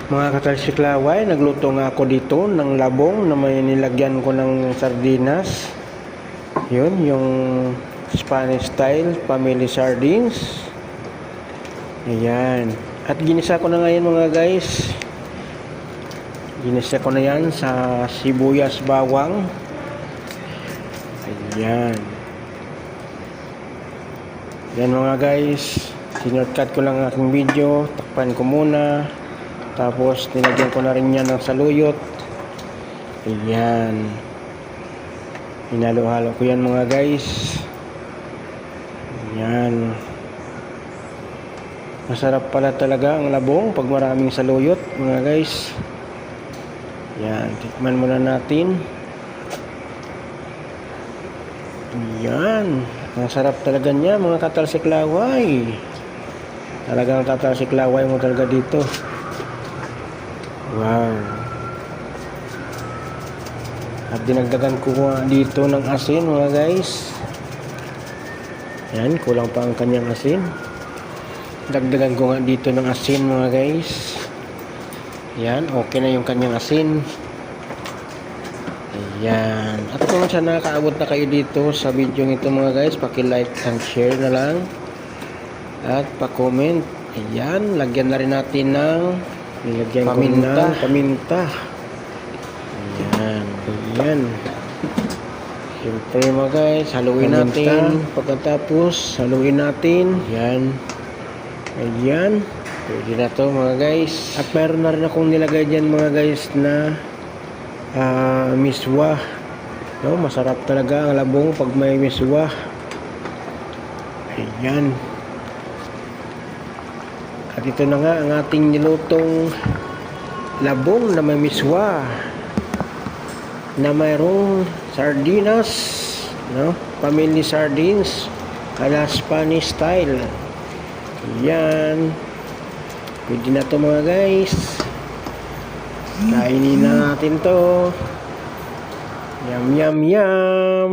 Mga katalsiklaway, nagluto nga ako dito ng labong na may nilagyan ko ng sardinas. Yun, yung Spanish style family sardines. Ayan. At ginisa ko na ngayon mga guys. Ginisa ko na yan sa sibuyas bawang. Ayan. Yan mga guys. Sinurtcut ko lang ang aking video. Takpan ko muna. Tapos nilagyan ko na rin yan ng saluyot. Ayan. Hinalo-halo ko yan mga guys. Ayan. Masarap pala talaga ang labong pag maraming saluyot mga guys. Ayan. Tikman muna natin. Ayan. Ang sarap talaga niya mga katalsiklaway. Talagang katalsiklaway mo talaga dito. Wow. At dinagdagan ko dito ng asin mga guys. Yan, kulang pa ang kanyang asin. Dagdagan ko nga dito ng asin mga guys. Yan, okay na yung kanyang asin. Ayan. At kung saan nakakaabot na kayo dito sa video nito mga guys, paki-like and share na lang. At pa-comment. Ayan, lagyan na rin natin ng nilagyan ko ng paminta. Ayan. Ayan. Siyempre mga guys, haluin natin. Pagkatapos, haluin natin. Ayan. Ayan. Pwede na to mga guys. At meron na rin akong nilagay dyan mga guys na miswa. No, masarap talaga ang labong pag may miswa. Ayan. At ito na nga ang ating nilutong labong na may miswa na mayroong sardinas, no? Family sardines ala Spanish style. Yan. Pwede na to mga guys. Kainin na natin to. Yum yum yum.